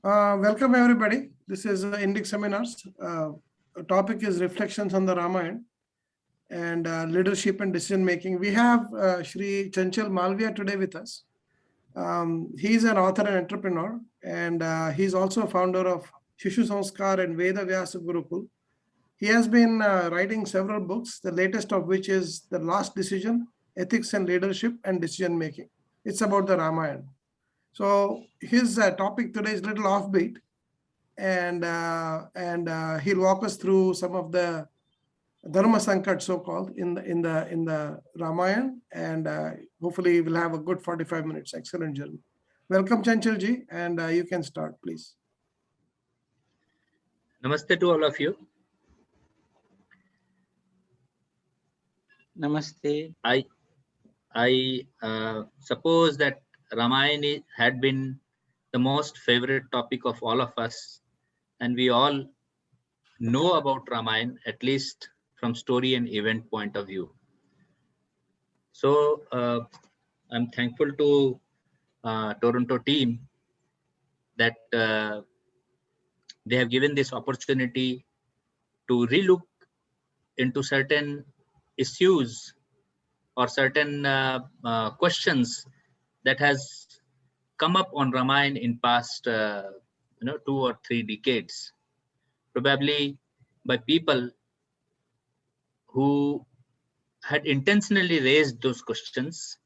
Welcome everybody. This is Indic Seminars. Topic is reflections on the Ramayana and leadership and decision making. We have Shri Chanchal Malviya today with us. He is an author and entrepreneur, and he is also a founder of Shishu Sanskar and Veda Vyasa Gurukul. He has been writing several books, the latest of which is The Last Decision, Ethics and Leadership and Decision Making. It's about the Ramayana. So his topic today is a little offbeat, and he'll walk us through some of the Dharma Sankat, so-called, in the Ramayana, and hopefully we'll have a good 45 minutes. Excellent journey. Welcome, Chanchalji, and you can start, please. Namaste to all of you. Namaste. I suppose that Ramayana had been the most favorite topic of all of us, and we all know about Ramayana, at least from story and event point of view. So I'm thankful to Toronto team that they have given this opportunity to relook into certain issues or certain questions that has come up on Ramayana in past 2 or 3 decades, probably by people who had intentionally raised those questions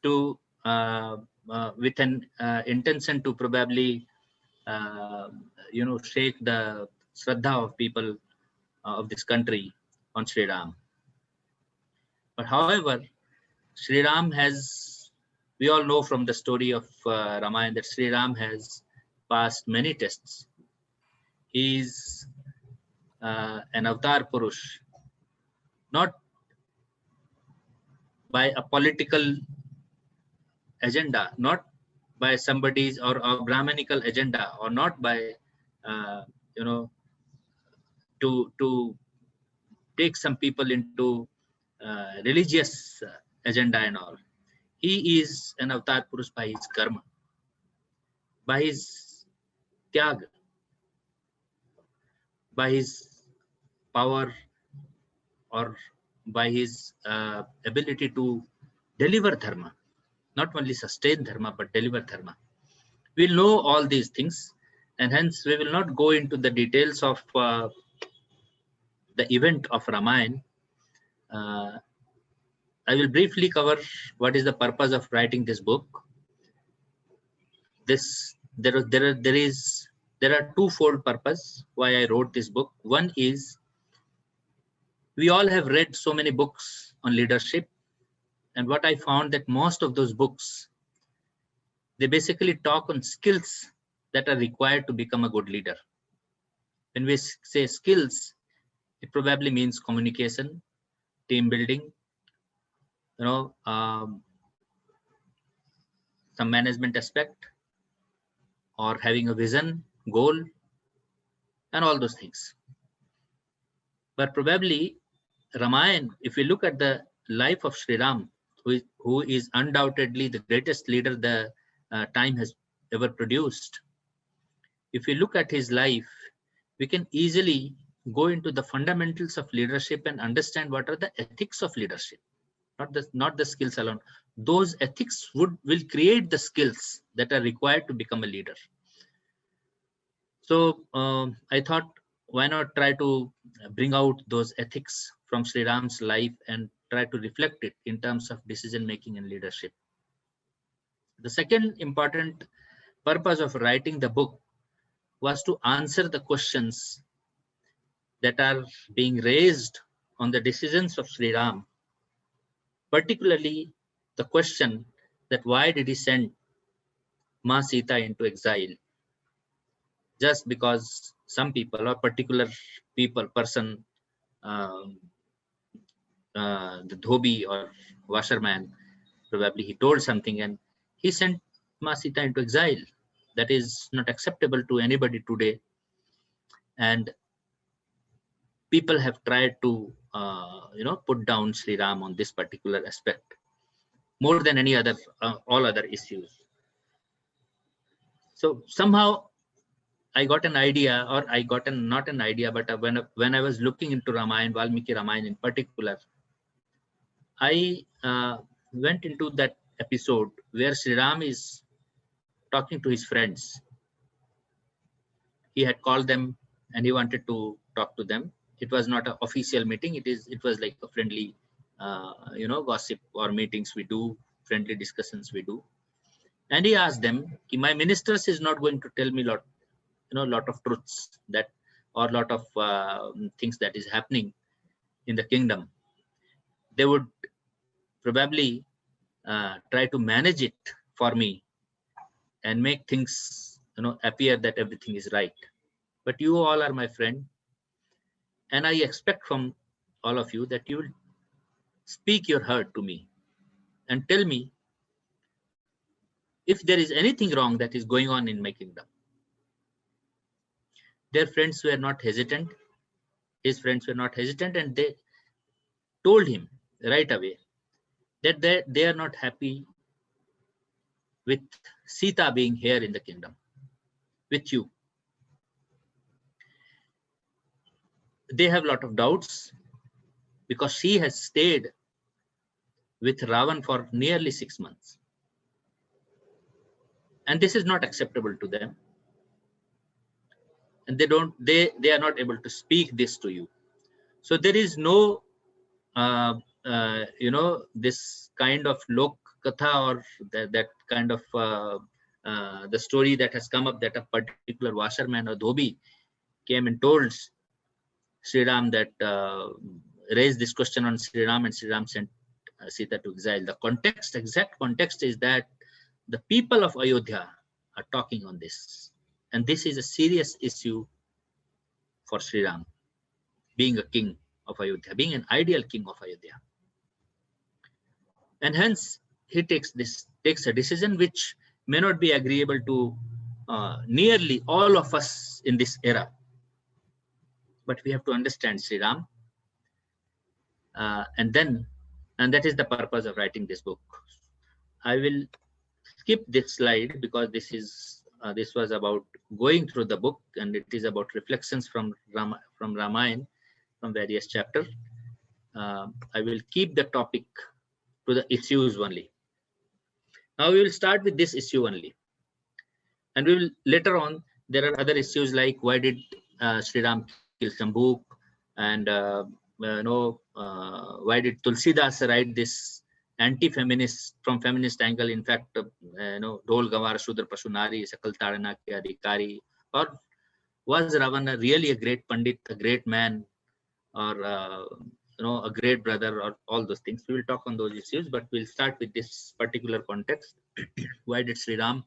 to with an intention to probably shake the shraddha of people of this country on Sri Ram. But however, Sri Ram has, we all know from the story of Ramayana that Sri Ram has passed many tests. He is an avatar Purush, not by a political agenda, not by somebody's or a Brahmanical agenda, or not by to take some people into religious agenda and all. He is an avatar Purush by his karma, by his tyag, by his power, or by his ability to deliver dharma, not only sustain dharma, but deliver dharma. We'll know all these things, and hence we will not go into the details of the event of Ramayana. I will briefly cover what is the purpose of writing this book. There are twofold purpose why I wrote this book. One is, we all have read so many books on leadership, and what I found that most of those books, they basically talk on skills that are required to become a good leader. When we say skills, it probably means communication, team building, some management aspect, or having a vision, goal, and all those things. But probably Ramayana, if we look at the life of Sri Ram, who is undoubtedly the greatest leader the time has ever produced, if we look at his life, we can easily go into the fundamentals of leadership and understand what are the ethics of leadership, not the skills alone. Those ethics will create the skills that are required to become a leader. So I thought, why not try to bring out those ethics from Sri Ram's life and try to reflect it in terms of decision making and leadership. The second important purpose of writing the book was to answer the questions that are being raised on the decisions of Sri Ram, particularly the question that why did he send Ma Sita into exile? Just because some people or particular person, the dhobi or washerman, probably he told something and he sent Ma Sita into exile. That is not acceptable to anybody today. And people have tried to put down Sri Ram on this particular aspect more than any other all other issues. So somehow I got an idea, or I got not an idea, but when I was looking into Ramayana, Valmiki Ramayana in particular, I went into that episode where Sri Ram is talking to his friends. He had called them and he wanted to talk to them. It was not an official meeting. It was like a friendly, gossip or meetings we do, friendly discussions we do. And he asked them, my ministers is not going to tell me lot of truths that, or lot of things that is happening in the kingdom. They would probably try to manage it for me and make things, appear that everything is right. But you all are my friend, and I expect from all of you that you will speak your heart to me and tell me if there is anything wrong that is going on in my kingdom. Their friends were not hesitant. His friends were not hesitant, and they told him right away that they are not happy with Sita being here in the kingdom with you. They have a lot of doubts because she has stayed with Ravan for nearly 6 months. And this is not acceptable to them. And they are not able to speak this to you. So there is no, this kind of lok katha, or that kind of the story that has come up, that a particular washerman or dhobi came and told Sri Ram that raised this question on Sri Ram, and Sri Ram sent Sita to exile. The exact context is that the people of Ayodhya are talking on this, and this is a serious issue for Sri Ram, being a king of Ayodhya, being an ideal king of Ayodhya. And hence he takes a decision which may not be agreeable to nearly all of us in this era. But we have to understand Sri Ram, and that is the purpose of writing this book. I will skip this slide because this was about going through the book, and it is about reflections from Ramayana, from various chapters. I will keep the topic to the issues only. Now we will start with this issue only, and we will later on, there are other issues like why did Sri Ram kill Shambhu, and why did Tulsidas write this anti-feminist, from feminist angle? In fact, Dol Gawar Shudra Pashu Nari Sakal Tarana Ke Adhikari, or was Ravana really a great Pandit, a great man, or a great brother, or all those things? We will talk on those issues, but we'll start with this particular context. Why did Sri Ram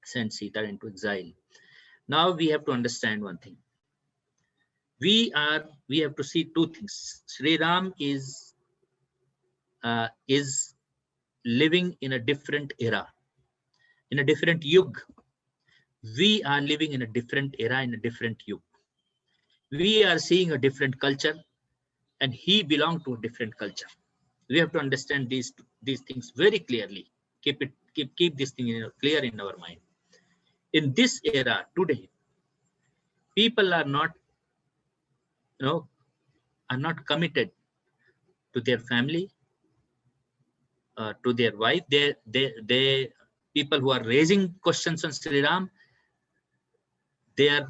send Sita into exile? Now we have to understand one thing. We have to see two things. Sri Ram is living in a different era, in a different yug. We are living in a different era, in a different yug. We are seeing a different culture, and he belonged to a different culture. We have to understand these things very clearly. Keep this thing clear in our mind. In this era today, people are not committed to their family, to their wife. They people who are raising questions on Sri Ram, they are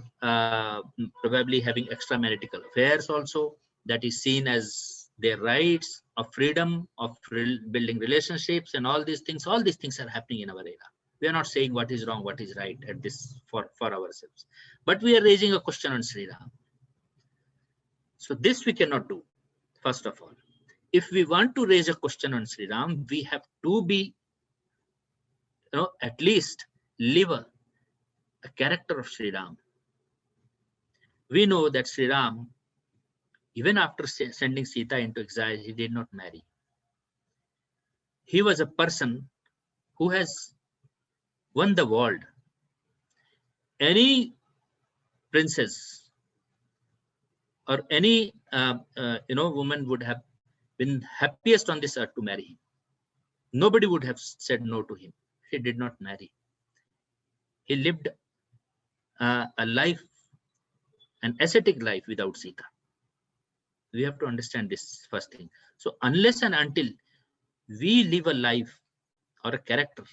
probably having extramarital affairs also. That is seen as their rights of freedom, of building relationships, and all these things. All these things are happening in our era. We are not saying what is wrong, what is right at this for ourselves, but we are raising a question on Sri Ram. So this we cannot do. First of all, if we want to raise a question on Sri Ram, we have to be, at least live a character of Sri Ram. We know that Sri Ram, even after sending Sita into exile, he did not marry. He was a person who has won the world. Any princess or any woman would have been happiest on this earth to marry him. Nobody would have said no to him. He did not marry. He lived a life, an ascetic life without Sita. We have to understand this first thing. So unless and until we live a life or a character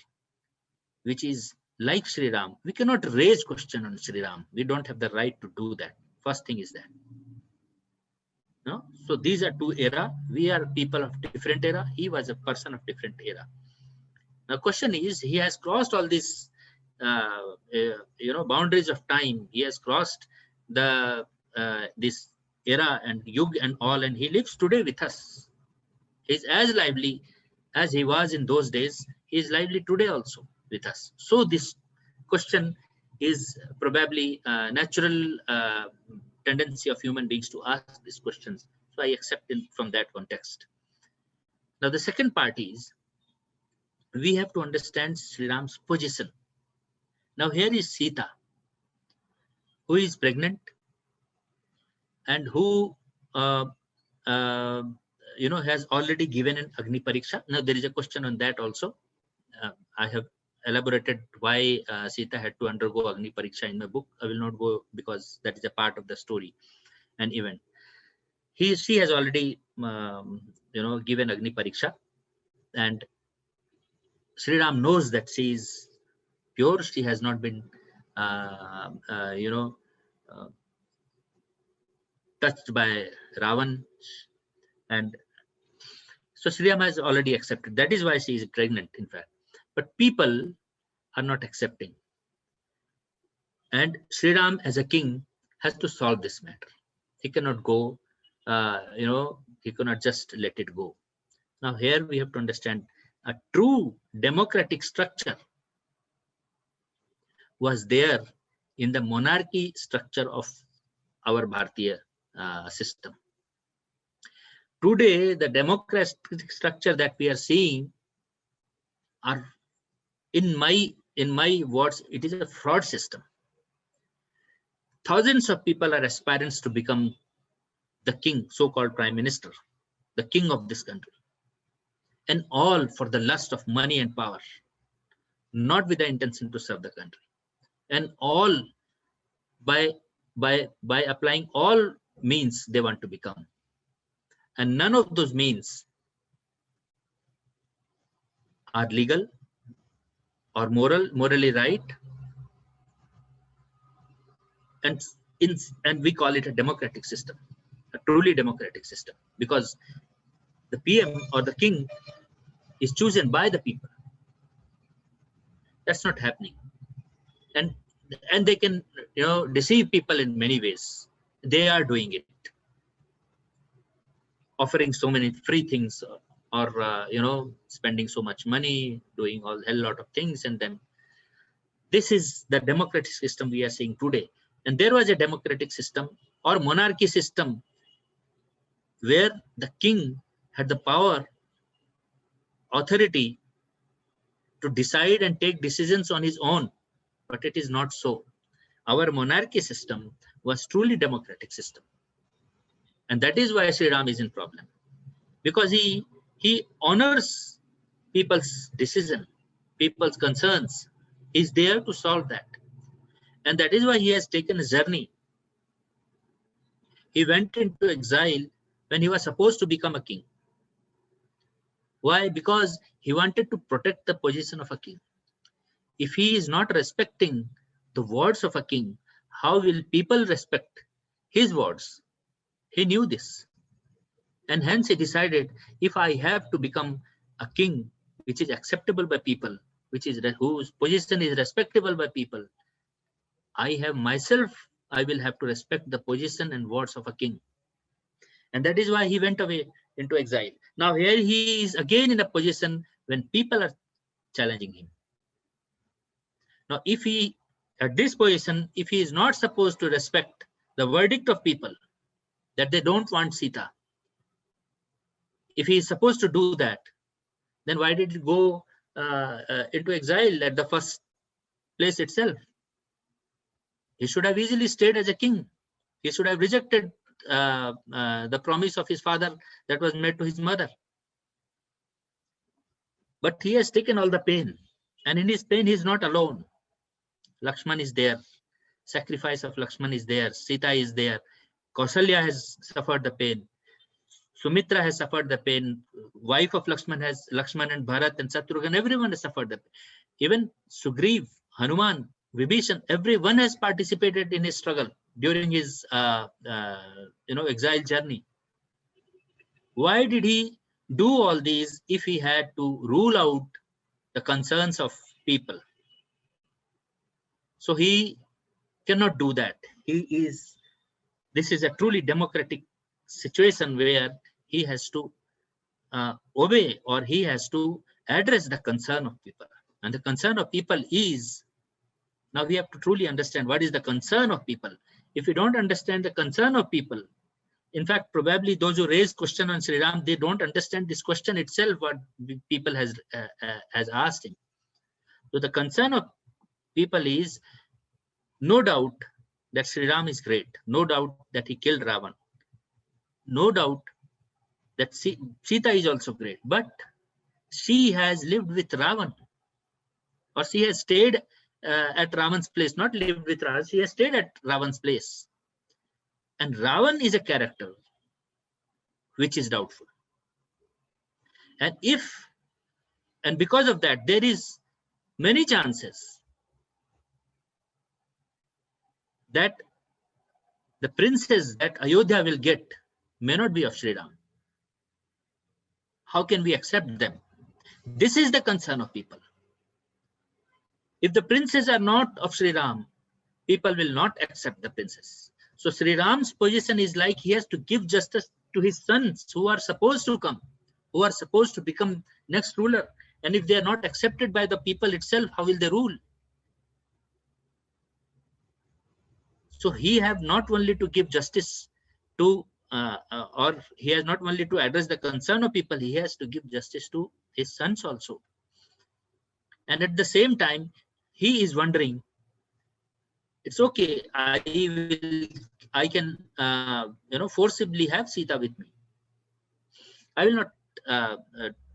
which is like Sri Ram, we cannot raise question on Sri Ram. We don't have the right to do that. First thing is that. No? So these are two era. We are people of different era. He was a person of different era. Now question is, he has crossed all these boundaries of time. He has crossed the this era and yug and all, and he lives today with us. He's as lively as he was in those days. He is lively today also with us. So this question is probably a natural tendency of human beings to ask these questions. So I accept it from that context. Now the second part is, we have to understand Sri Ram's position. Now here is Sita, who is pregnant and who has already given an Agni Pariksha. Now there is a question on that also. I have elaborated why Sita had to undergo Agni Pariksha in my book. I will not go because that is a part of the story and event. She has already given Agni Pariksha, and Sri Ram knows that she is pure. She has not been touched by Ravan, and so Sri Ram has already accepted. That is why she is pregnant, in fact. But people are not accepting. And Sri Ram, as a king, has to solve this matter. He cannot go, he cannot just let it go. Now here we have to understand, a true democratic structure was there in the monarchy structure of our Bharatiya system. Today, the democratic structure that we are seeing are, in my words, it is a fraud system. Thousands of people are aspirants to become the king, so-called prime minister, the king of this country, and all for the lust of money and power, not with the intention to serve the country, and all by applying all means they want to become, and none of those means are legal or morally right, and we call it a democratic system, a truly democratic system, because the PM or the king is chosen by the people. That's not happening, and they can deceive people in many ways. They are doing it, offering so many free things, or spending so much money, doing a hell lot of things, and then this is the democratic system we are seeing today. And there was a democratic system or monarchy system where the king had the power, authority to decide and take decisions on his own, but it is not so. Our monarchy system was truly democratic system, and that is why Sri Ram is in problem, because he honors people's decision, people's concerns. He's there to solve that, and that is why he has taken a journey. He went into exile when he was supposed to become a king. Why? Because he wanted to protect the position of a king. If he is not respecting the words of a king, how will people respect his words? He knew this, and hence he decided, if I have to become a king which is acceptable by people, whose position is respectable by people, I will have to respect the position and words of a king. And that is why he went away into exile. Now here he is again in a position when people are challenging him. Now if he, at this position, if he is not supposed to respect the verdict of people that they don't want Sita, if he is supposed to do that, then why did he go into exile at the first place itself? He should have easily stayed as a king. He should have rejected the promise of his father that was made to his mother. But he has taken all the pain, and in his pain he is not alone. Lakshman is there, sacrifice of Lakshman is there, Sita is there, Kausalya has suffered the pain, Sumitra has suffered the pain, wife of Lakshman and Bharat and Shatrughan, everyone has suffered the pain. Even Sugriv, Hanuman, Vibhishan, everyone has participated in his struggle during his exile journey. Why did he do all these if he had to rule out the concerns of people? So he cannot do that. This is a truly democratic situation where he has to obey, or he has to address the concern of people. And the concern of people is, now we have to truly understand what is the concern of people. If you don't understand the concern of people, in fact, probably those who raise question on Sri Ram, they don't understand this question itself, what people has asked him. So the concern of people is, no doubt that Sri Ram is great, no doubt that he killed Ravan, no doubt that Sita is also great, but she has lived with Ravan, or she has stayed at Ravan's place, not lived with Ravan, she has stayed at Ravan's place. And Ravan is a character which is doubtful. And because of that, there is many chances that the princes that Ayodhya will get may not be of Sri Ram. How can we accept them? This is the concern of people. If the princes are not of Sri Ram, people will not accept the princes. So Sri Ram's position is like he has to give justice to his sons who are supposed to come, who are supposed to become next ruler. And if they are not accepted by the people itself, how will they rule? So he have not only to give justice to, or he has not only to address the concern of people, he has to give justice to his sons also. And at the same time, he is wondering, it's okay, I can forcibly have Sita with me. I will not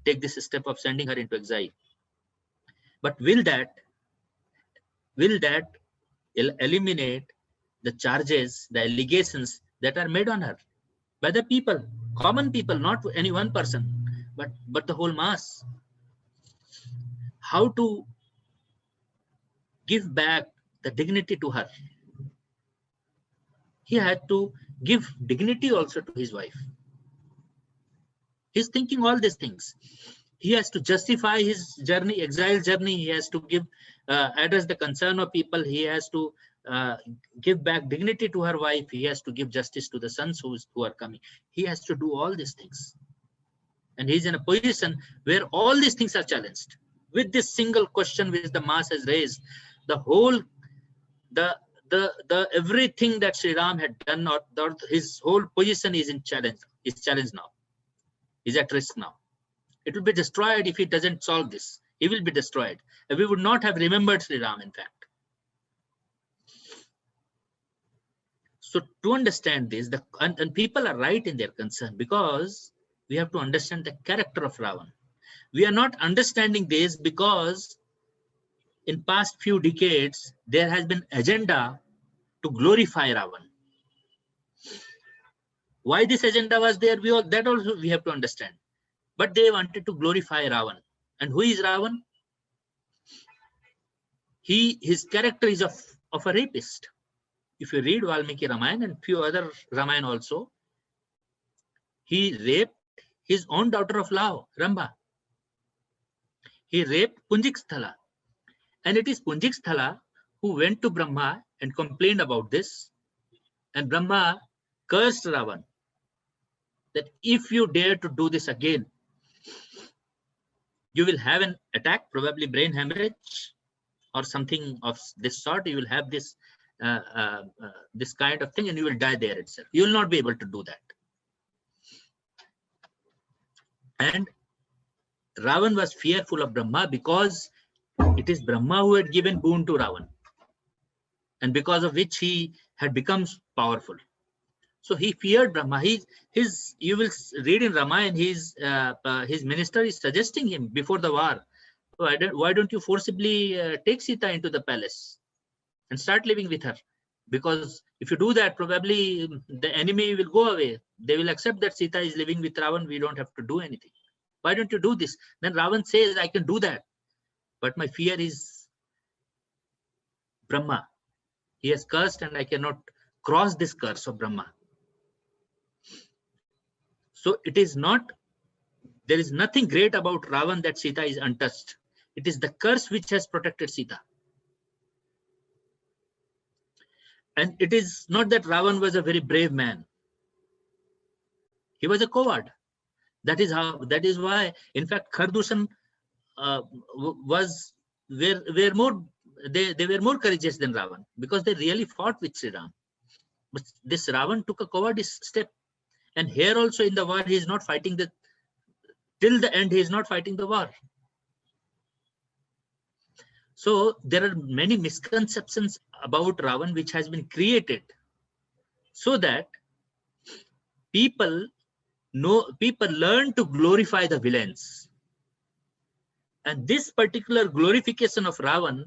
take this step of sending her into exile. But will that eliminate the charges, the allegations that are made on her by the people, common people, not any one person, but the whole mass? How to give back the dignity to her? He had to give dignity also to his wife. He's thinking all these things. He has to justify his journey, exile journey. He has to address the concern of people. He has to give back dignity to her wife. He has to give justice to the sons who are coming. He has to do all these things. And he's in a position where all these things are challenged. With this single question which the mass has raised, the everything that Sri Ram had done, or his whole position is challenged now, is at risk now. It will be destroyed if he doesn't solve this. He will be destroyed. And we would not have remembered Sri Ram, in fact. So to understand this, and people are right in their concern, because we have to understand the character of Ravan. We are not understanding this because in past few decades, there has been agenda to glorify Ravan. Why this agenda was there, that also we have to understand. But they wanted to glorify Ravan. And who is Ravan? His character is of a rapist. If you read Valmiki Ramayana and few other Ramayana also, he raped his own daughter of law, Ramba. He raped Punjiksthala. And it is Punjiksthala who went to Brahma and complained about this. And Brahma cursed Ravan that if you dare to do this again, you will have an attack, probably brain hemorrhage or something of this sort. You will have this this kind of thing and you will die there itself. You will not be able to do that. And Ravan was fearful of Brahma because it is Brahma who had given boon to Ravan, and because of which he had become powerful. So he feared Brahma. You will read in Ramayana, his minister is suggesting him before the war, why don't you forcibly take Sita into the palace and start living with her? Because if you do that, probably the enemy will go away. They will accept that Sita is living with Ravan. We don't have to do anything. Why don't you do this? Then Ravan says, I can do that. But my fear is Brahma. He has cursed and I cannot cross this curse of Brahma. So it is not, there is nothing great about Ravan that Sita is untouched. It is the curse which has protected Sita. And it is not that Ravan was a very brave man. He was a coward. That is why, in fact, Khardushan were more, they were more courageous than Ravan, because they really fought with Sri Ram. But this Ravan took a cowardice step. And here also in the war, he is not fighting till the end, he is not fighting the war. So there are many misconceptions about Ravan which has been created so that people learn to glorify the villains. And this particular glorification of Ravan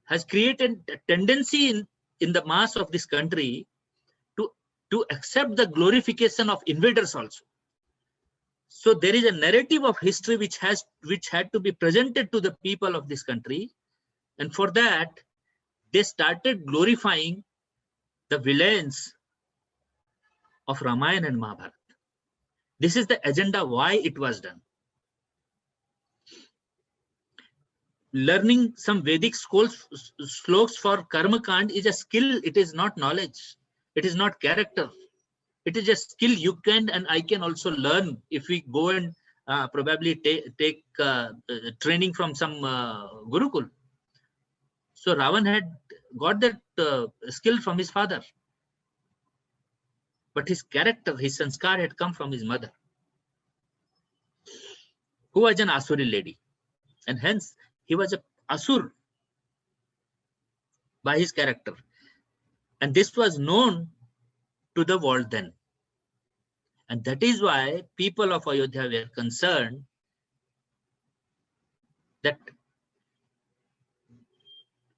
has created a tendency in the mass of this country to accept the glorification of invaders also. So there is a narrative of history which had to be presented to the people of this country. And for that, they started glorifying the villains of Ramayana and Mahabharata. This is the agenda why it was done. Learning some Vedic sloks for Karma Kand is a skill. It is not knowledge. It is not character. It is a skill you can and I can also learn if we go and probably take training from some Gurukul. So Ravan had got that skill from his father. But his character, his sanskar had come from his mother, who was an Asuri lady. And hence, he was an Asur by his character. And this was known to the world then. And that is why people of Ayodhya were concerned that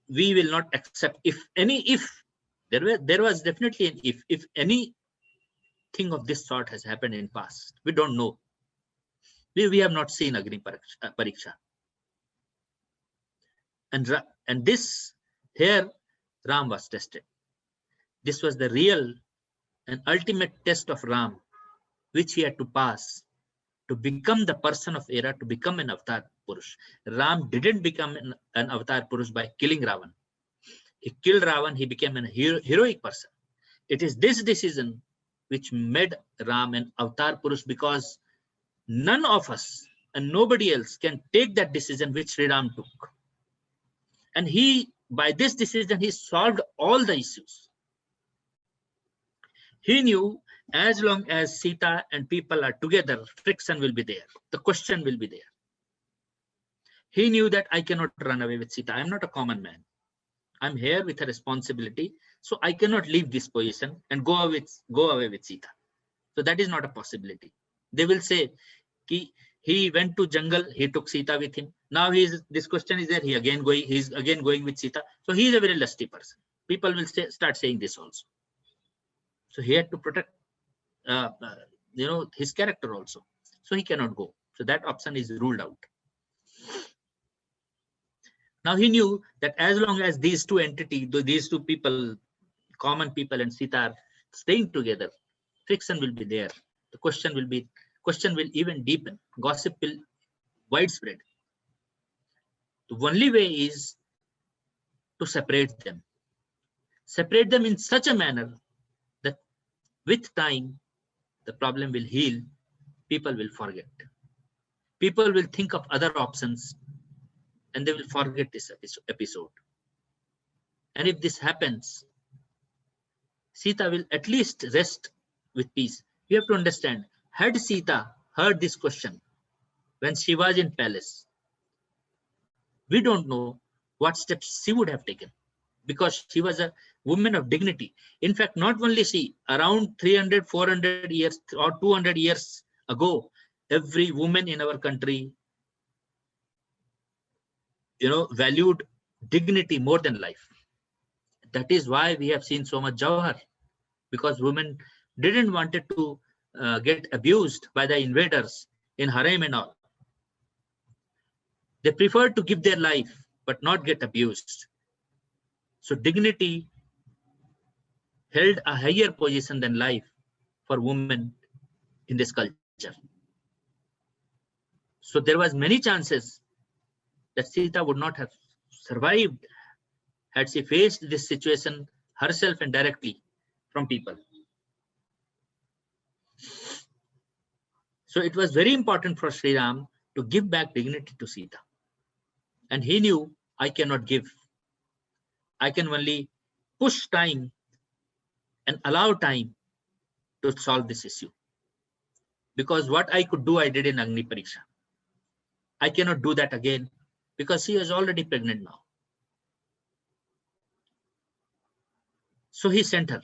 we will not accept there was definitely an if anything of this sort has happened in past. We don't know. We have not seen Agni Pariksha. And this here Ram was tested. This was the real and ultimate test of Ram, which he had to pass to become the person of era, to become an Avatar Purush. Ram didn't become an Avatar Purush by killing Ravan. He killed Ravan, he became a heroic person. It is this decision which made Ram an Avatar Purush, because none of us and nobody else can take that decision which Sri Ram took. And by this decision, he solved all the issues. He knew as long as Sita and people are together, friction will be there. The question will be there. He knew that I cannot run away with Sita. I'm not a common man. I'm here with a responsibility. So I cannot leave this position and go away with Sita. So that is not a possibility. They will say, he went to jungle, he took Sita with him. Now this question is there, he's again going with Sita. So he is a very lusty person. People will start saying this also. So he had to protect his character also. So he cannot go. So that option is ruled out. Now he knew that as long as these two entities, these two people, common people and Sita are staying together, friction will be there. The question will even deepen. Gossip will widespread. The only way is to separate them. Separate them in such a manner that with time, the problem will heal. People will forget. People will think of other options and they will forget this episode. And if this happens, Sita will at least rest with peace. You have to understand, had Sita heard this question when she was in palace, we don't know what steps she would have taken, because she was a woman of dignity. In fact, not only she, around 300, 400 years or 200 years ago, every woman in our country, valued dignity more than life. That is why we have seen so much Jawhar, because women didn't wanted to get abused by the invaders in harem and all. They preferred to give their life, but not get abused. So dignity held a higher position than life for women in this culture. So there was many chances that Sita would not have survived had she faced this situation herself and directly from people. So it was very important for Sri Ram to give back dignity to Sita. And he knew, I cannot give. I can only push time and allow time to solve this issue. Because what I could do, I did in Agni Pariksha. I cannot do that again because she is already pregnant now. So he sent her,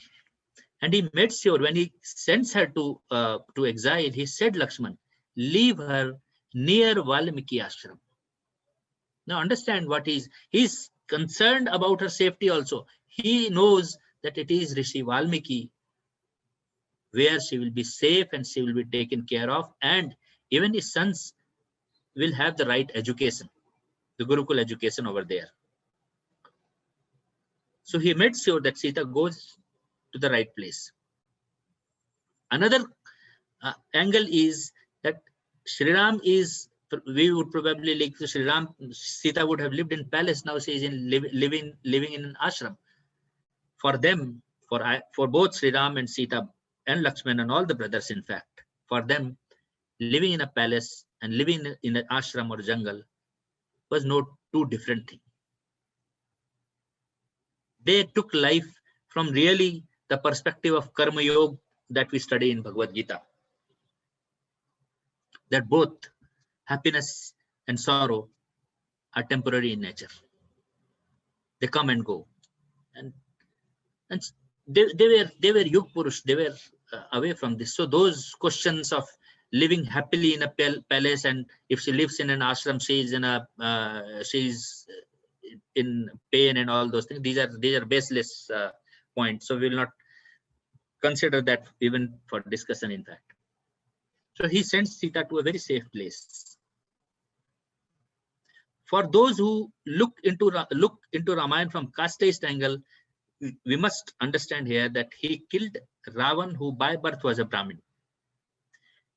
and he made sure when he sends her to exile, he said, Lakshman, leave her near Valmiki ashram. Now understand what he's concerned about her safety also. He knows that it is Rishi Valmiki where she will be safe and she will be taken care of, and even his sons will have the right education, the Gurukul education over there. So he made sure that Sita goes to the right place. Another angle is that Sri Ram is, we would probably like to Sri Ram, Sita would have lived in palace, now she is in living in an ashram. For them, for both Sri Ram and Sita and Lakshman and all the brothers, in fact, for them, living in a palace and living in an ashram or jungle was no two different things. They took life from really the perspective of Karma Yoga that we study in Bhagavad Gita. That both happiness and sorrow are temporary in nature. They come and go. And they were Yug Purush, they were away from this. So those questions of living happily in a palace, and if she lives in an ashram, she's in pain and all those things, these are baseless points. So we will not consider that even for discussion, in fact. So he sends Sita to a very safe place. For those who look into Ramayana from casteist angle, we must understand here that he killed Ravan, who by birth was a Brahmin,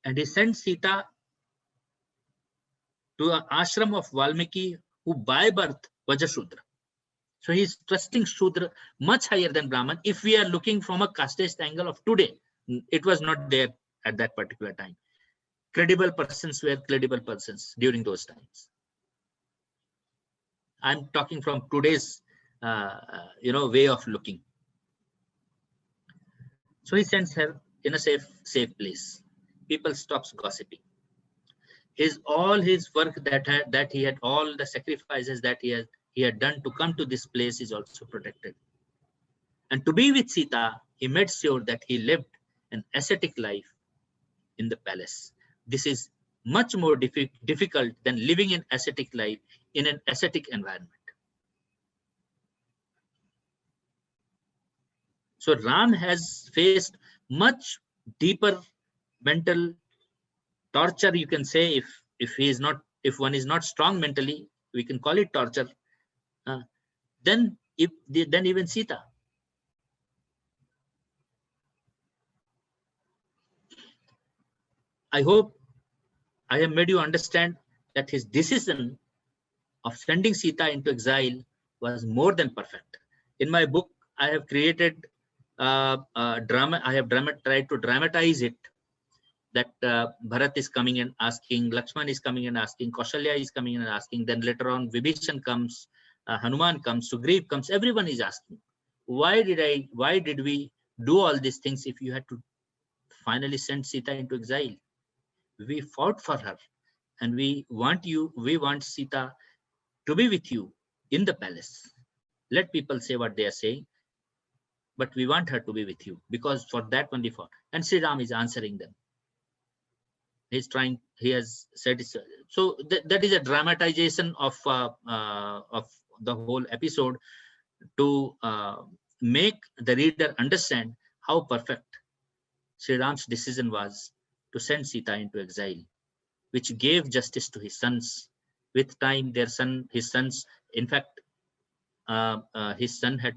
and he sent Sita to an ashram of Valmiki, who by birth was a Shudra. So he is trusting Shudra much higher than Brahman. If we are looking from a casteist angle of today, it was not there at that particular time. Credible persons were credible persons during those times. I'm talking from today's way of looking. So he sends her in a safe place. People stops gossiping. All his work that he had, all the sacrifices that he had done to come to this place is also protected. And to be with Sita, he made sure that he lived an ascetic life in the palace. This is much more difficult than living an ascetic life in an ascetic environment. So Ram has faced much deeper mental torture, you can say, if one is not strong mentally, we can call it torture. Then even Sita. I hope I have made you understand that his decision of sending Sita into exile was more than perfect. In my book, I have created drama. I have tried to dramatize it. That Bharat is coming and asking, Lakshman is coming and asking, Kaushalya is coming and asking. Then later on, Vibhishan comes, Hanuman comes, Sugriv comes. Everyone is asking, why did we do all these things if you had to finally send Sita into exile? We fought for her, and we want Sita to be with you in the palace. Let people say what they are saying, but we want her to be with you, because for that only fought. And Sri Ram is answering them. He has said it. So that is a dramatization of the whole episode. to make the reader understand how perfect Sri Ram's decision was to send Sita into exile, which gave justice to his sons. With time, his sons, in fact, his son had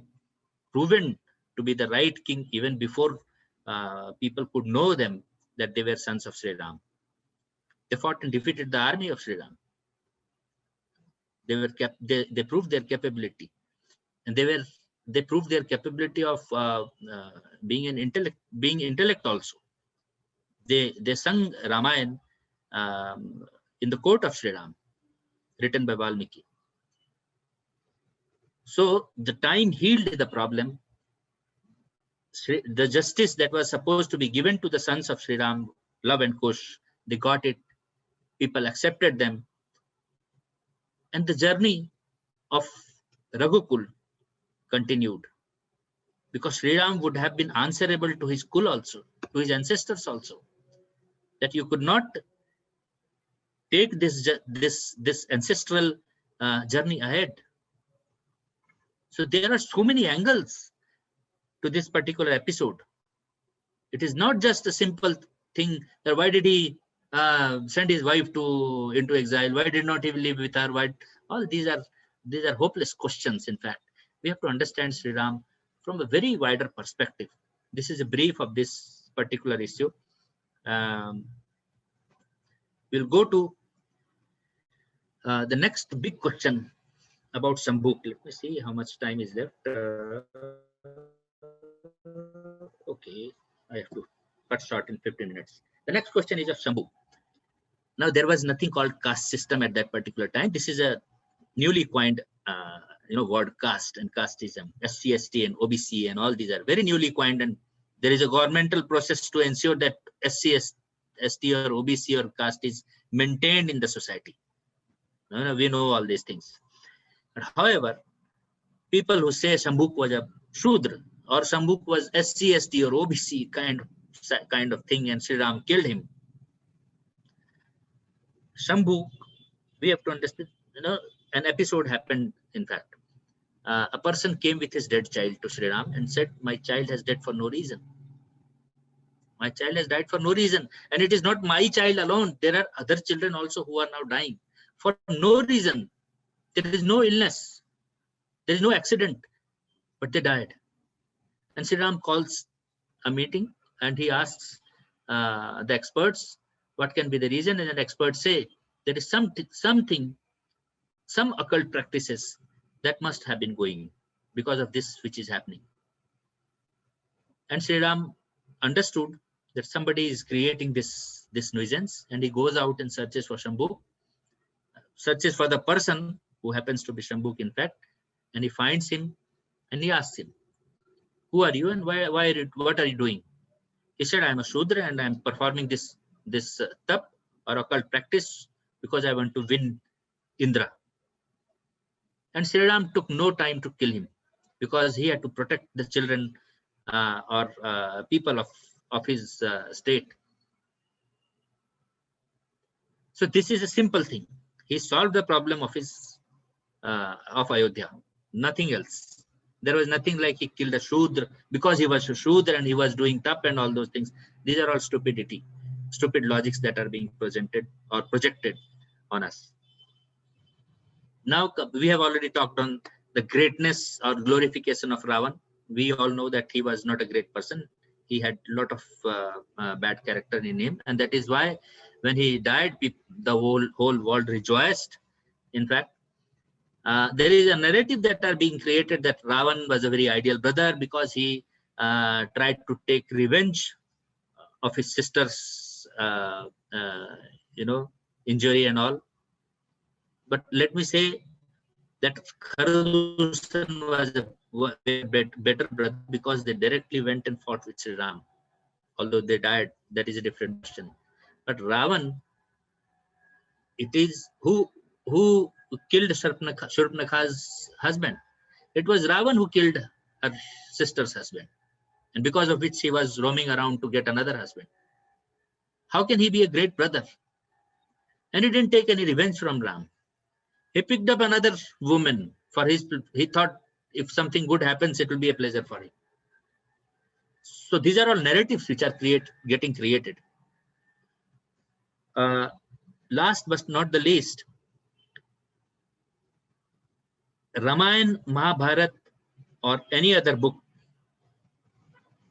proven to be the right king even before people could know them that they were sons of Sri Ram. They fought and defeated the army of Sri Ram. They proved their capability, and they proved their capability of being intellect also. They sung Ramayana in the court of Sri Ram, written by Valmiki. So the time healed the problem. The justice that was supposed to be given to the sons of Sri Ram, Love and Kush, they got it. People accepted them. And the journey of Raghukul continued, because Sri Ram would have been answerable to his kul also, to his ancestors also, that you could not take this ancestral journey ahead. So there are so many angles to this particular episode. It is not just a simple thing that why did he send his wife into exile? Why did not he live with her? Why? All these are hopeless questions. In fact, we have to understand Sri Ram from a very wider perspective. This is a brief of this particular issue. We'll go to the next big question about Shambhu. Let me see how much time is left. Okay, I have to cut short in 15 minutes. The next question is of Shambhu. Now, there was nothing called caste system at that particular time. This is a newly coined word, caste and casteism. SC, ST and OBC and all these are very newly coined, and there is a governmental process to ensure that SC, ST or OBC or caste is maintained in the society. We know all these things. But however, people who say Shambhu was a Shudra or Shambhu was SC, ST or OBC kind of thing, and Sri Ram killed him. Shambhu, we have to understand, an episode happened, in fact. A person came with his dead child to Sri Ram and said, my child has died for no reason. My child has died for no reason. And it is not my child alone. There are other children also who are now dying for no reason. There is no illness. There is no accident, but they died. And Sri Ram calls a meeting and he asks the experts, what can be the reason? And the experts say, there is something, some occult practices that must have been going because of this which is happening. And Sri Ram understood that somebody is creating this nuisance, and he goes out and searches for Shambhu, searches for the person who happens to be Shambhu, in fact, and he finds him and he asks him, who are you and what are you doing? He said, I am a Shudra and I am performing this tap or occult practice because I want to win Indra. And Sri Ram took no time to kill him because he had to protect the children or people of his state. So this is a simple thing. He solved the problem of Ayodhya, nothing else. There was nothing like he killed a Shudra because he was a Shudra and he was doing tap and all those things. These are all stupidity, stupid logics that are being presented or projected on us. Now, we have already talked on the greatness or glorification of Ravan. We all know that he was not a great person. He had a lot of bad character in him. And that is why when he died, the whole world rejoiced. In fact, there is a narrative that are being created that Ravan was a very ideal brother because he tried to take revenge of his sister's, injury and all. But let me say that Kharadustan was a better brother because they directly went and fought with Sri Ram. Although they died, that is a different question. But Ravan, it is who killed Shurpanakha's husband. It was Ravan who killed her sister's husband, and because of which he was roaming around to get another husband. How can he be a great brother? And he didn't take any revenge from Ram. He picked up another woman for he thought if something good happens, it will be a pleasure for him. So these are all narratives which are getting created. Last but not the least, Ramayana, Mahabharata, or any other book.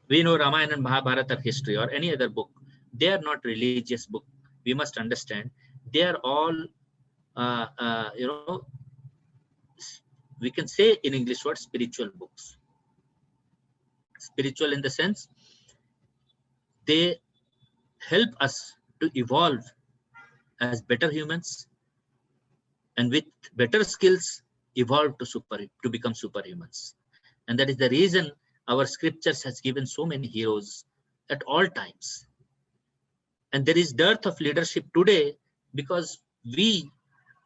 We know Ramayana and Mahabharata are history, or any other book. They are not religious book. We must understand they are all, we can say in English what spiritual books. Spiritual in the sense they help us to evolve as better humans, and with better skills evolve to become superhumans. And that is the reason our scriptures has given so many heroes at all times. And there is dearth of leadership today because we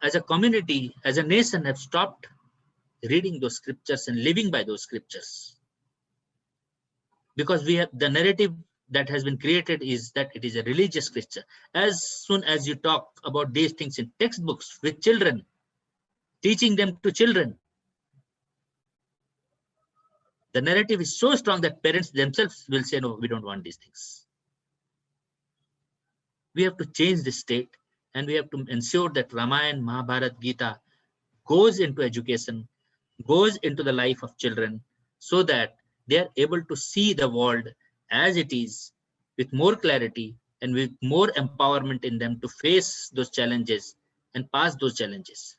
as a community, as a nation, have stopped reading those scriptures and living by those scriptures. Because we have the narrative that has been created is that it is a religious scripture. As soon as you talk about these things in textbooks with children, teaching them to children, the narrative is so strong that parents themselves will say, no, we don't want these things. We have to change this state, and we have to ensure that Ramayana, Mahabharata, Gita goes into education, goes into the life of children, so that they are able to see the world as it is with more clarity and with more empowerment in them to face those challenges and pass those challenges.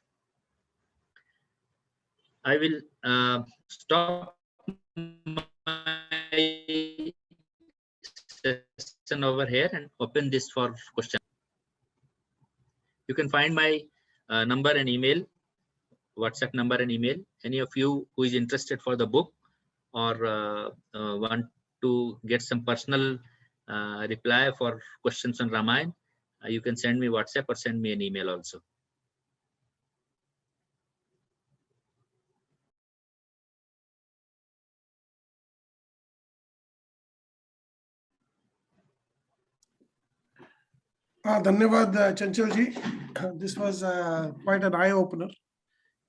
I will stop my session over here and open this for questions. You can find my number and email, WhatsApp number and email. Any of you who is interested for the book or want to get some personal reply for questions on Ramayana, you can send me WhatsApp or send me an email also. Dhanyavad Chanchalji. This was quite an eye-opener.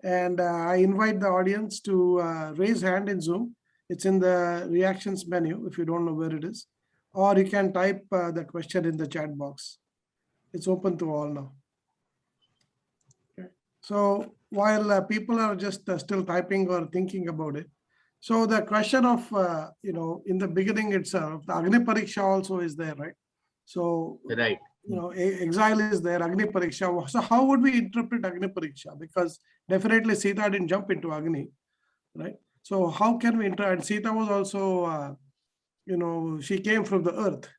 And I invite the audience to raise hand in Zoom. It's in the reactions menu if you don't know where it is. Or you can type the question in the chat box. It's open to all now. Okay. So while people are just still typing or thinking about it, so the question of, in the beginning itself, the Agni Pariksha also is there, right? So, right. Exile is there, Agni Pariksha. So how would we interpret Agni Pariksha? Because definitely Sita didn't jump into Agni, right? So how can we interpret? And Sita was also, she came from the earth,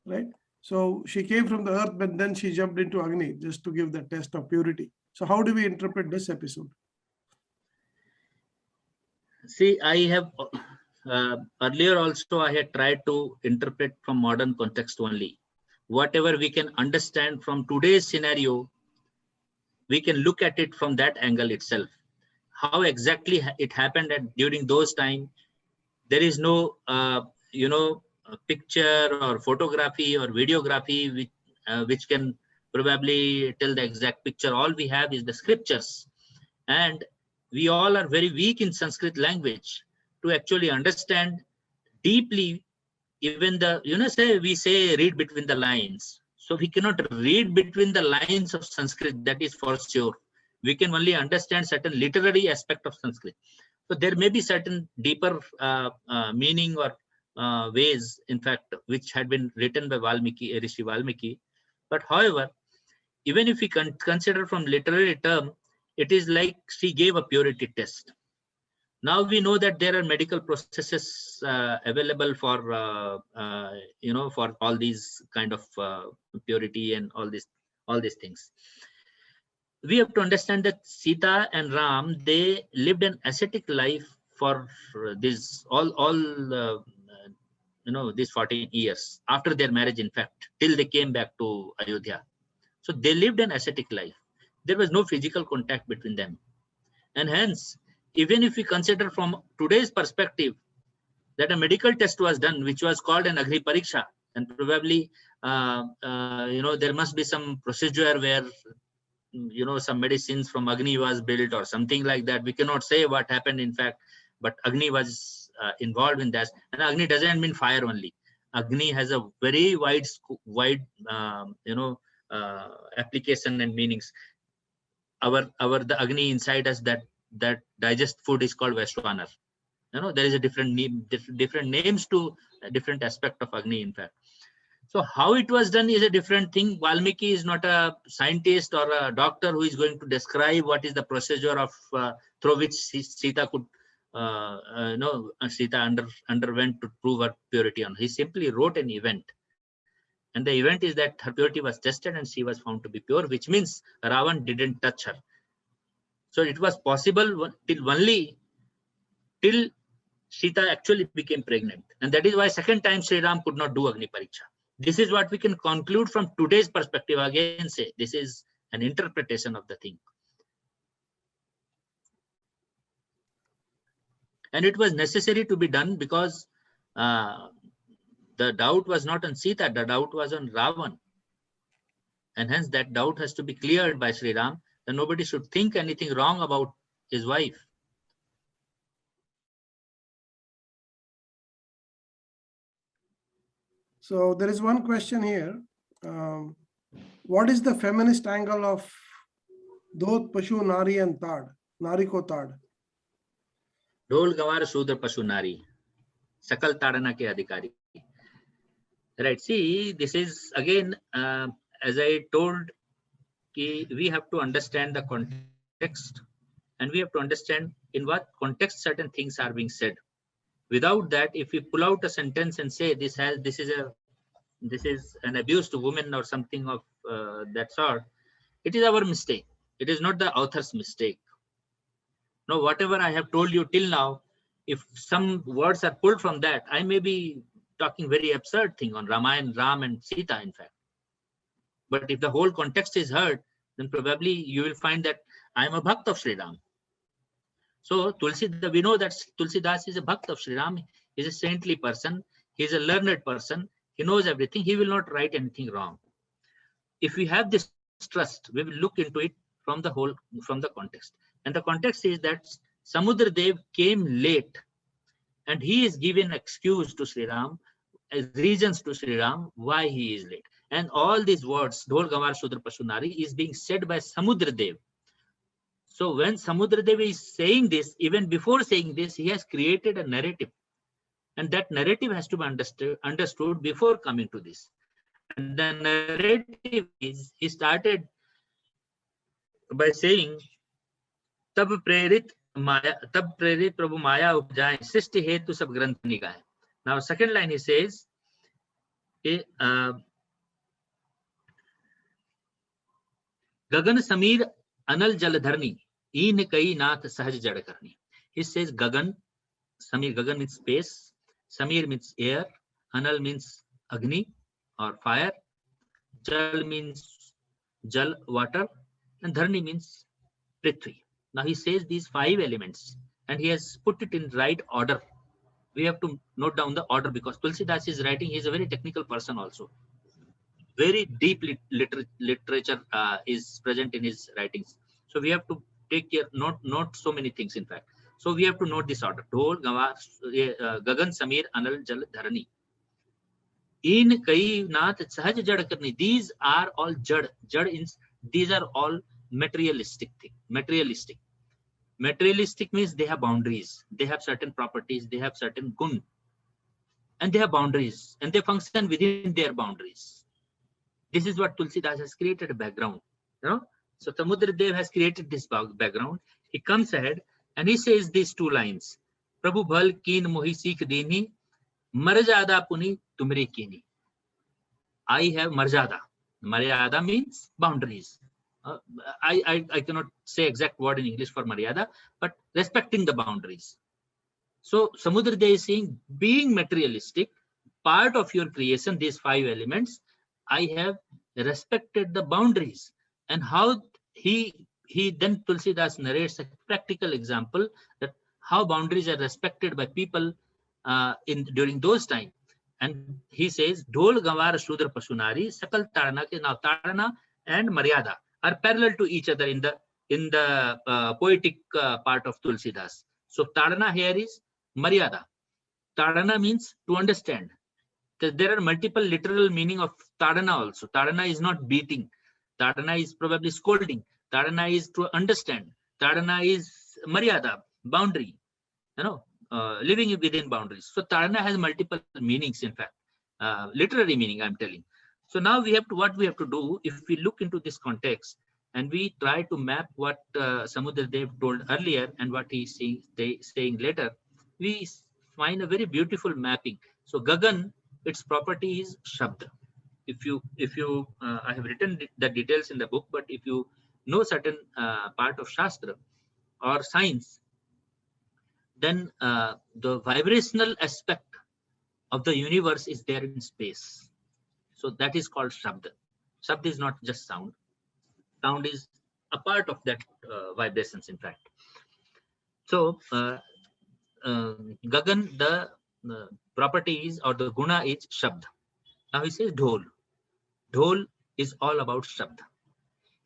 right? So she came from the earth, but then she jumped into Agni just to give the test of purity. So how do we interpret this episode? See, I have earlier also I had tried to interpret from modern context only. Whatever we can understand from today's scenario, we can look at it from that angle itself. How exactly it happened during those times, there is no, picture or photography or videography which can probably tell the exact picture. All we have is the scriptures. And we all are very weak in Sanskrit language to actually understand deeply even the, we say read between the lines. So we cannot read between the lines of Sanskrit, that is for sure. We can only understand certain literary aspect of Sanskrit. So there may be certain deeper meaning or ways, in fact, which had been written by Valmiki, Rishi Valmiki. But however, even if we consider from literary term, it is like she gave a purity test. Now we know that there are medical processes available for, for all these kind of purity and all these things. We have to understand that Sita and Ram, they lived an ascetic life for this these 14 years after their marriage, in fact, till they came back to Ayodhya. So they lived an ascetic life. There was no physical contact between them. And hence, even if we consider from today's perspective that a medical test was done, which was called an Agni Pariksha, and probably, there must be some procedure where, some medicines from Agni was built or something like that. We cannot say what happened, in fact, but Agni was involved in that. And Agni doesn't mean fire only. Agni has a very wide application and meanings. The Agni inside us that digest food is called Vaishwanar. There is a different names to a different aspect of Agni, in fact. So how it was done is a different thing. Valmiki is not a scientist or a doctor who is going to describe what is the procedure of through which Sita could, Sita underwent to prove her purity. He simply wrote an event, and the event is that her purity was tested and she was found to be pure, which means Ravan didn't touch her. So it was possible till Sita actually became pregnant, and that is why second time Sri Ram could not do Agni Pariksha. This is what we can conclude from today's perspective. Again, say this is an interpretation of the thing. And it was necessary to be done because the doubt was not on Sita, the doubt was on Ravan. And hence that doubt has to be cleared by Sri Ram, that nobody should think anything wrong about his wife. So there is one question here. What is the feminist angle of Dod, Pashu, Nari and Tad? Nari ko Tad. Dol Gawar Sudra Pashu Nari. Sakal Tadana ke adhikari. Right. See, this is again, as I told, we have to understand the context, and we have to understand in what context certain things are being said. Without that, if we pull out a sentence and say this is an abuse to women or something of that sort, it is our mistake. It is not the author's mistake. No, whatever I have told you till now, if some words are pulled from that, I may be talking very absurd thing on Ramayana, Ram and Sita, in fact. But if the whole context is heard, then probably you will find that I am a Bhakt of Sri Ram. So we know that Tulsidas is a Bhakt of Sri Ram. He is a saintly person. He is a learned person. He knows everything. He will not write anything wrong. If we have this trust, we will look into it from the context. And the context is that Samudra Dev came late, and he is given excuse to Sri Ram, reasons to Sri Ram why he is late. And all these words, Dhol Gawar Sudra Pashu Nari, is being said by Samudra Dev. So when Samudra Dev is saying this, even before saying this, he has created a narrative. And that narrative has to be understood before coming to this. And the narrative is, he started by saying, Tab prerit Prabhu Maya upjaye, Srishti hetu sab granth nigaye. Now, second line he says, Gagan Samir Anal Jaladharni, Een Kai Nath Sahaj Jad Karni. He says Gagan, Samir, Gagan means space, Samir means air, Anal means Agni or fire, Jal means Jal, water, and Dharni means Prithvi. Now he says these 5 elements, and he has put it in right order. We have to note down the order because Tulsidas is writing, he is a very technical person also. Very deep literature is present in his writings. So we have to take care, not so many things in fact. So we have to note this order. Dhol, Gawar, Gagan, Samir, Anal, Jal, Dharani. Een Kai Nath Sahaj Jad Karni. These are all Jad. These are all materialistic thing. Materialistic means they have boundaries. They have certain properties. They have certain gun. And they have boundaries. And they function within their boundaries. This is what Tulsidas has created a background. So Samudra Dev has created this background. He comes ahead and he says these 2 lines. Prabhu bhal keen mohi sikh deni, marjada puni tumre kini. I have marjada. Maryada means boundaries. I cannot say exact word in English for Maryada, but respecting the boundaries. So Samudra Dev is saying, being materialistic, part of your creation, these 5 elements, I have respected the boundaries. And how he then Tulsidas narrates a practical example that how boundaries are respected by people during those times. And he says, Dhol Gawar Sudra Pasunari, Sakal Tarana. Now Tarana and Maryada are parallel to each other in the poetic part of Tulsidas. So Tadana here is Maryada. Tadana means to understand. There are multiple literal meaning of Tadana also. Tadana is not beating. Tadana is probably scolding. Tadana is to understand. Tadana is Maryada, boundary, living within boundaries. So Tadana has multiple meanings, in fact, literary meaning, I'm telling. So now what we have to do, if we look into this context and we try to map what Samudra Dev told earlier and what he's saying later, we find a very beautiful mapping. So Gagan, its property is Shabd. If you, I have written the details in the book, but if you know certain part of Shastra or science, then the vibrational aspect of the universe is there in space. So that is called Shabd. Shabd is not just sound. Sound is a part of that vibrations, in fact. So Gagan, the property is, or the guna is Shabd. Now he says Dhol. Dhol is all about Shabd.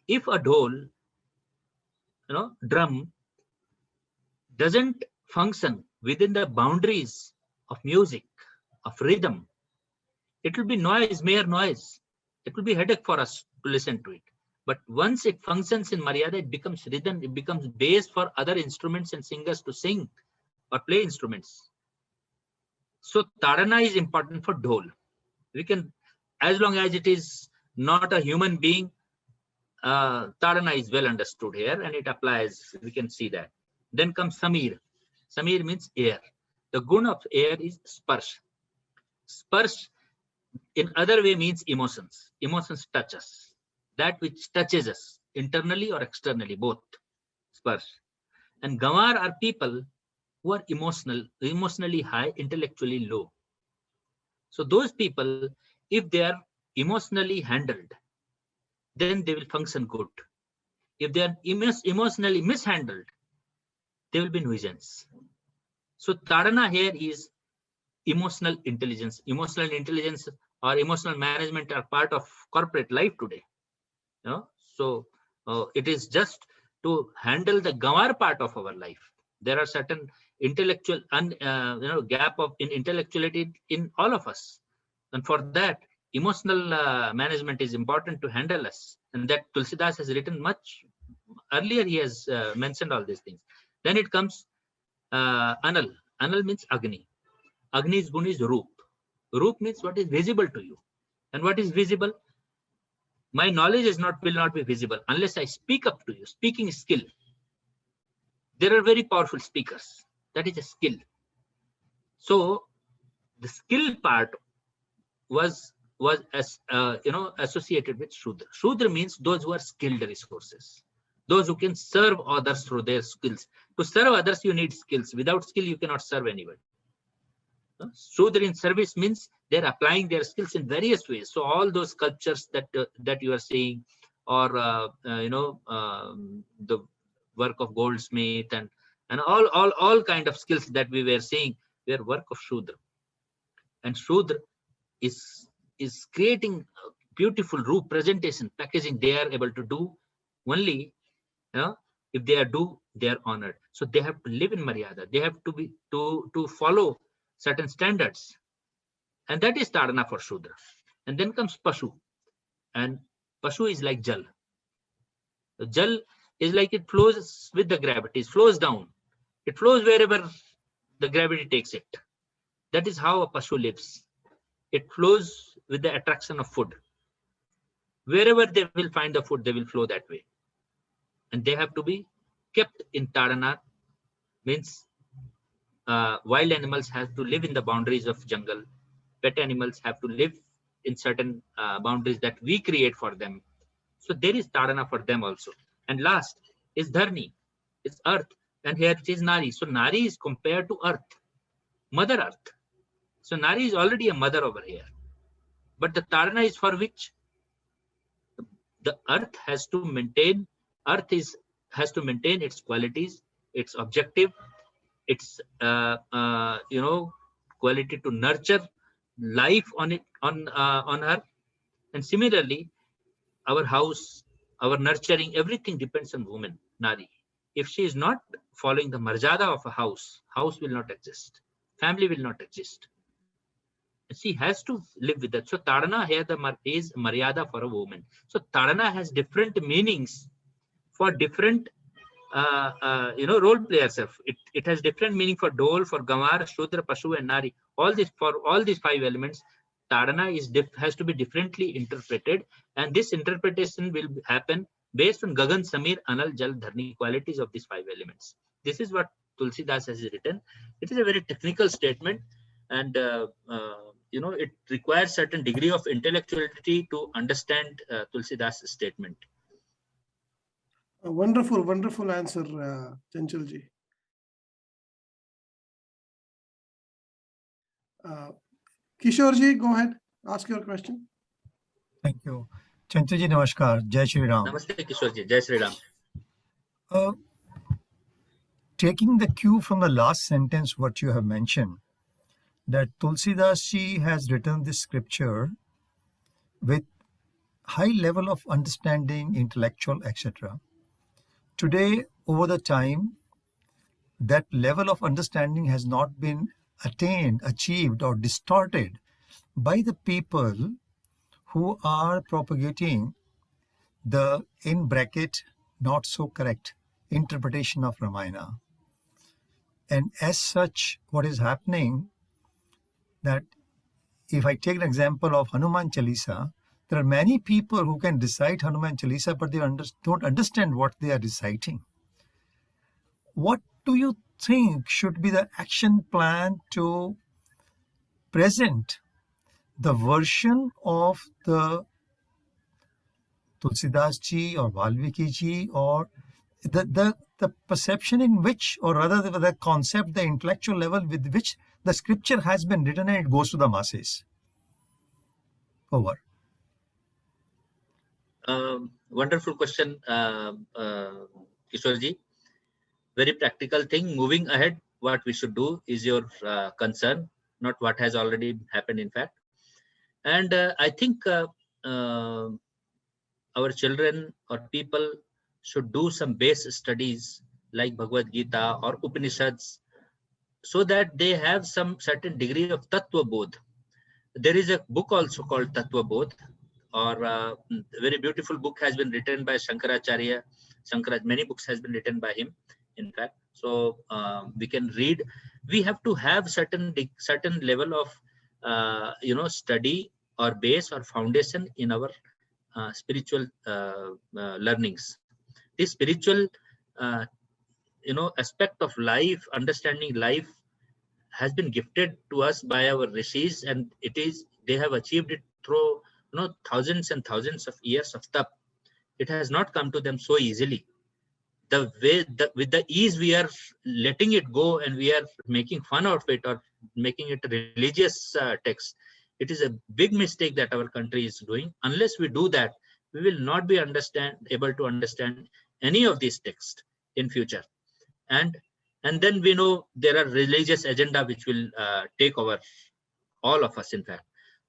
If a dhol, drum, doesn't function within the boundaries of music, of rhythm, it will be noise, mere noise. It will be headache for us to listen to it. But once it functions in Maryada, it becomes rhythm, it becomes base for other instruments and singers to sing or play instruments. So Tadana is important for dhol. We can, as long as it is not a human being, Tadana is well understood here and it applies. We can see that. Then comes Samir. Samir means air. The gun of air is Sparsh. Sparsh in other way means emotions. Emotions touch us. That which touches us internally or externally, both. Sparsh. And Gawar are people who are emotionally high, intellectually low. So those people, if they are emotionally handled, then they will function good. If they are emotionally mishandled, they will be nuisance. So Tadana here is emotional intelligence. Emotional intelligence or emotional management are part of corporate life today. So it is just to handle the Gawar part of our life. There are certain intellectual gap in intellectuality in all of us, and for that emotional management is important to handle us, and that Tulsidas has written much earlier. He has mentioned all these things. Then it comes Anal. Anal means Agni. Agni's gun is Roop. Roop means what is visible to you. And what is visible? My knowledge will not be visible unless I speak up to you. Speaking skill. There are very powerful speakers. That is a skill. So the skill part was associated with Shudra. Shudra means those who are skilled resources. Those who can serve others through their skills. To serve others, you need skills. Without skill, you cannot serve anybody. Shudra in service means they're applying their skills in various ways. So all those sculptures that you are seeing, or the work of goldsmith and all kind of skills that we were seeing were work of Shudra. And Shudra is creating beautiful Roop presentation, packaging. They are able to do only if they are honored. So they have to live in Maryada. They have to be to follow certain standards, and that is Tadana for Shudra. And then comes Pashu, and Pashu is like Jal. The Jal is like it flows with the gravity, it flows down. It flows wherever the gravity takes it. That is how a Pashu lives. It flows with the attraction of food. Wherever they will find the food, they will flow that way. And they have to be kept in Tadana, means wild animals have to live in the boundaries of jungle. Pet animals have to live in certain boundaries that we create for them. So there is Tadana for them also. And last is Dharni, it's earth. And here it is Nari. So Nari is compared to earth, Mother Earth. So Nari is already a mother over here. But the Tadana is for which the earth has to maintain. Has to maintain its qualities, its objective, its quality to nurture life on her. And similarly, our house, our nurturing, everything depends on woman, Nari. If she is not following the marjada of a house, house will not exist. Family will not exist. She has to live with that. So Tadana here is maryada for a woman. So Tadana has different meanings for different role players. It has different meaning for Dol, for Gamar, Shudra, Pashu, and Nari. All these 5 elements, Tadana has to be differently interpreted, and this interpretation will happen based on Gagan, Samir, Anal, Jal, Dharni qualities of these 5 elements. This is what Tulsidas has written. It is a very technical statement, and it requires certain degree of intellectuality to understand Tulsidas' statement. A wonderful answer, Chanchalji. Kishorji, go ahead, ask your question. Thank you. Chanchalji, namaskar. Jai Shri Ram. Namaste, Kishorji. Jai Shri Ram. Taking the cue from the last sentence, what you have mentioned, that Tulsidas ji has written this scripture with high level of understanding, intellectual, etc. Today, over the time, that level of understanding has not been attained, achieved, or distorted by the people who are propagating the, in bracket, not so correct interpretation of Ramayana. And as such, what is happening, that if I take an example of Hanuman Chalisa, there are many people who can recite Hanuman Chalisa, but they don't understand what they are reciting. What do you think should be the action plan to present the version of the Tulsidas ji or Valmiki ji, or the perception in which, or rather the concept, the intellectual level with which the scripture has been written and it goes to the masses? Over. Wonderful question, Kishorji. Very practical thing. Moving ahead, what we should do is your concern, not what has already happened, in fact. And I think our children or people should do some base studies like Bhagavad Gita or Upanishads, so that they have some certain degree of Tattva Bodh. There is a book also called Tattva Bodh, or a very beautiful book has been written by Shankaracharya. Many books has been written by him, in fact. So we can read. We have to have certain level of study or base or foundation in our spiritual learnings. This spiritual aspect of life, understanding life, has been gifted to us by our rishis, and they have achieved it through thousands and thousands of years of tap. It has not come to them so easily. With the ease we are letting it go, and we are making fun of it or making it a religious text, it is a big mistake that our country is doing. Unless we do that, we will not be able to understand any of these texts in future. And then we know there are religious agenda which will take over all of us, in fact.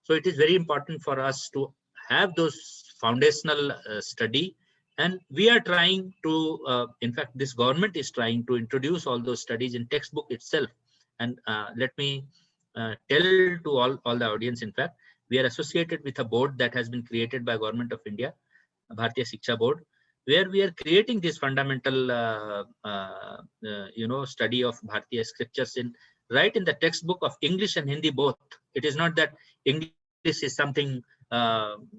So it is very important for us to have those foundational study, and we are trying to, in fact, this government is trying to introduce all those studies in textbook itself. And let me tell to all the audience, in fact, we are associated with a board that has been created by Government of India, Bharatiya Shiksha Board, where we are creating this fundamental, study of Bharatiya scriptures right in the textbook of English and Hindi both. It is not that English is something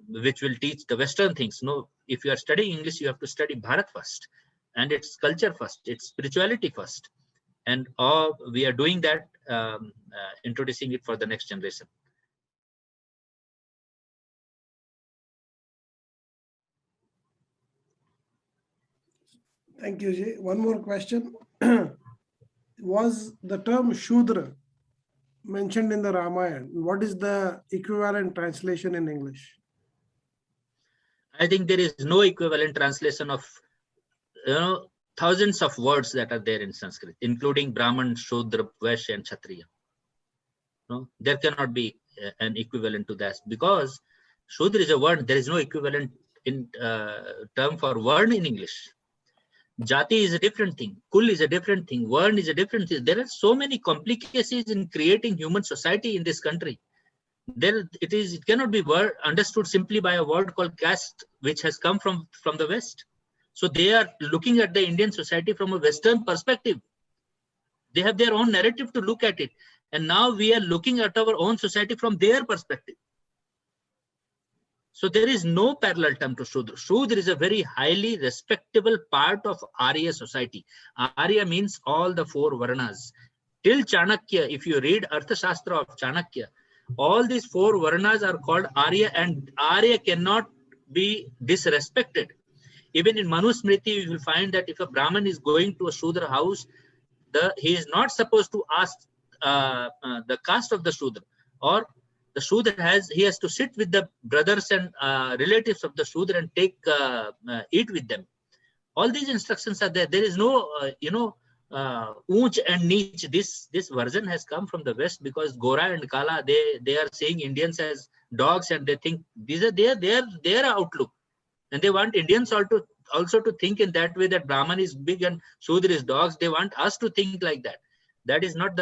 which will teach the Western things. No, if you are studying English, you have to study Bharat first, and its culture first, its spirituality first. And we are doing that, introducing it for the next generation. Thank you, Jay. One more question. Was the term Shudra mentioned in the Ramayana? What is the equivalent translation in English? I think there is no equivalent translation of thousands of words that are there in Sanskrit, including Brahman, Shudra, Vaishya, and Kshatriya. No, there cannot be an equivalent to that, because Shudra is a word. There is no equivalent in term for word in English. Jati is a different thing. Kul is a different thing. Varn is a different thing. There are so many complications in creating human society in this country. It cannot be understood simply by a word called caste, which has come from the West. So they are looking at the Indian society from a Western perspective. They have their own narrative to look at it. And now we are looking at our own society from their perspective. So there is no parallel term to Shudra. Shudra is a very highly respectable part of Arya society. Arya means all the four Varnas. Till Chanakya, if you read Arthashastra of Chanakya, all these four Varnas are called Arya, and Arya cannot be disrespected. Even in Manusmriti, you will find that if a Brahmin is going to a Shudra house, he is not supposed to ask the caste of the Shudra, or the Shudra he has to sit with the brothers and relatives of the Shudra and eat with them. All these instructions are there. There is no, Unch and Neech. This version has come from the West because Gora and Kala, they are seeing Indians as dogs, and they think these are their outlook. And they want Indians also to think in that way, that Brahman is big and Shudra is dogs. They want us to think like that. That is not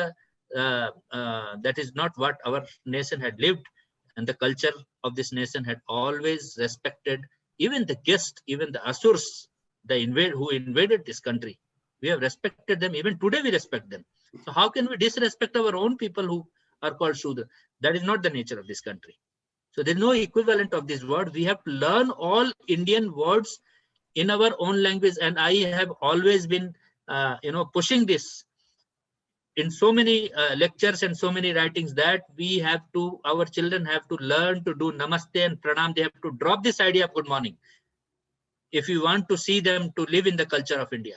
what our nation had lived, and the culture of this nation had always respected even the guest, even the Asurs, who invaded this country. We have respected them. Even today we respect them. So how can we disrespect our own people who are called Shudra? That is not the nature of this country. So there is no equivalent of this word. We have to learn all Indian words in our own language, and I have always been pushing this in so many lectures and so many writings, that our children have to learn to do namaste and pranam. They have to drop this idea of good morning if you want to see them to live in the culture of India.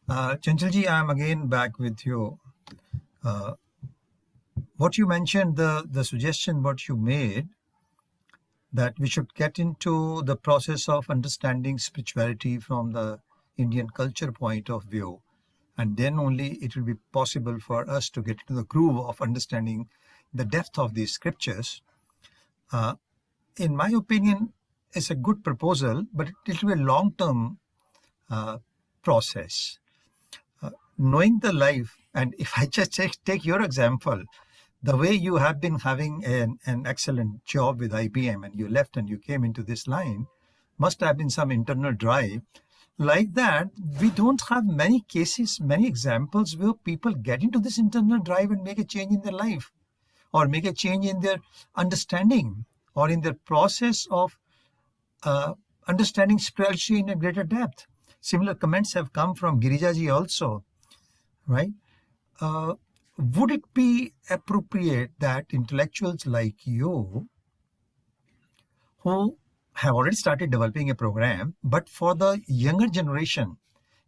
Chanchalji, I am again back with you. What you mentioned, the suggestion what you made, that we should get into the process of understanding spirituality from the Indian culture point of view, and then only it will be possible for us to get into the groove of understanding the depth of these scriptures. In my opinion, it's a good proposal, but it will be a long-term process. Knowing the life, and if I just take your example, the way you have been having an excellent job with IBM, and you left and you came into this line, must have been some internal drive. Like that, we don't have many cases, many examples where people get into this internal drive and make a change in their life, or make a change in their understanding, or in their process of understanding spirituality in a greater depth. Similar comments have come from Girijaji also, right? Would it be appropriate that intellectuals like you, who have already started developing a program, but for the younger generation,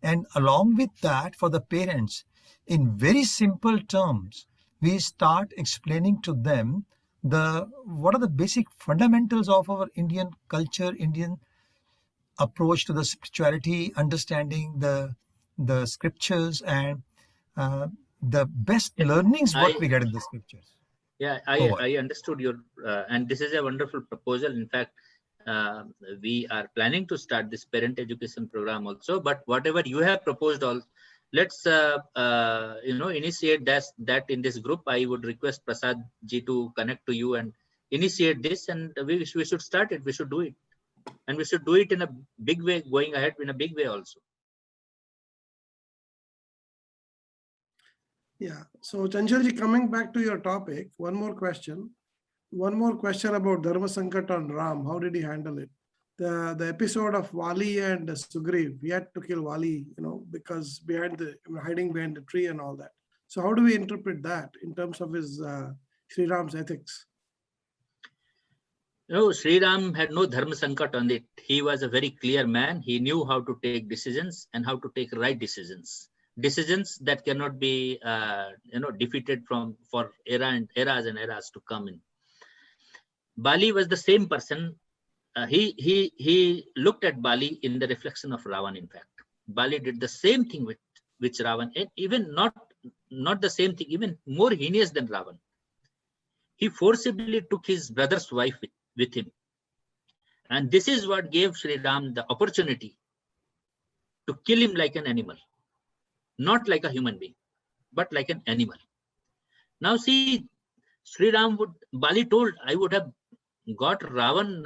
and along with that for the parents, in very simple terms, we start explaining to them what are the basic fundamentals of our Indian culture, Indian approach to the spirituality, understanding the scriptures, and the best learnings what we get in the scriptures. Yeah, I understood your, and this is a wonderful proposal. In fact, we are planning to start this parent education program also, but whatever you have proposed, let's initiate that in this group. I would request Prasad ji to connect to you and initiate this, and we should start it. We should do it, and we should do it in a big way, going ahead in a big way also. Yeah. So Chanchalji, coming back to your topic, one more question about Dharma Sankat on Ram. How did he handle it? The episode of Wali and Sugriv, we had to kill Wali, because hiding behind the tree and all that. So how do we interpret that in terms of his Sri Ram's ethics? No, Sri Ram had no Dharma Sankat on it. He was a very clear man. He knew how to take decisions and how to take right decisions. Decisions that cannot be, defeated for eras and eras to come in. Bali was the same person. He looked at Bali in the reflection of Ravan. In fact, Bali did the same thing with Ravan, and even not the same thing, even more heinous than Ravan. he forcibly took his brother's wife with him. And this is what gave Sri Ram the opportunity to kill him like an animal, not like a human being, but like an animal. Now see, Sri Ram Bali told, I would have got Ravan,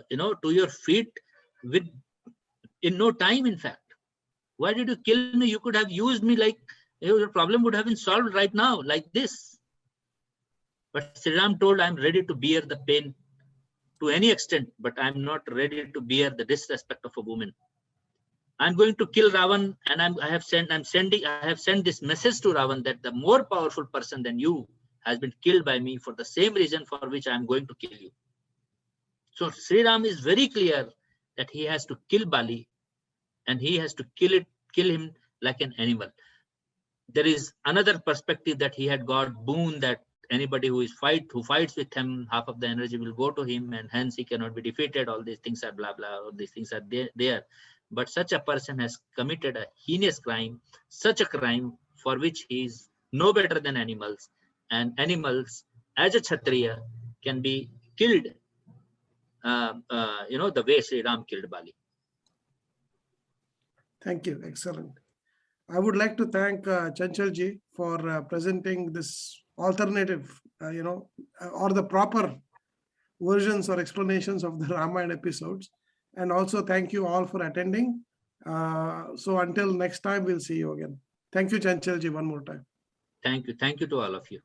to your feet in no time, in fact. Why did you kill me? You could have used me like, your problem would have been solved right now, like this. But Sri Ram told, I'm ready to bear the pain to any extent, but I'm not ready to bear the disrespect of a woman. I'm going to kill Ravan, and I have sent this message to Ravan that the more powerful person than you has been killed by me for the same reason for which I'm going to kill you. So Sri Ram is very clear that he has to kill Bali, and he has to kill him like an animal. There is another perspective that he had got boon that anybody who fights with him, half of the energy will go to him, and hence he cannot be defeated. All these things are blah blah. All these things are there. But such a person has committed a heinous crime, such a crime for which he is no better than animals, and animals, as a Kshatriya, can be killed. The way Sri Ram killed Bali. Thank you. Excellent. I would like to thank Chanchalji for presenting this alternative, or the proper versions or explanations of the Ramayana episodes. And also thank you all for attending. So until next time, we'll see you again. Thank you, Chanchalji, one more time. Thank you. Thank you to all of you.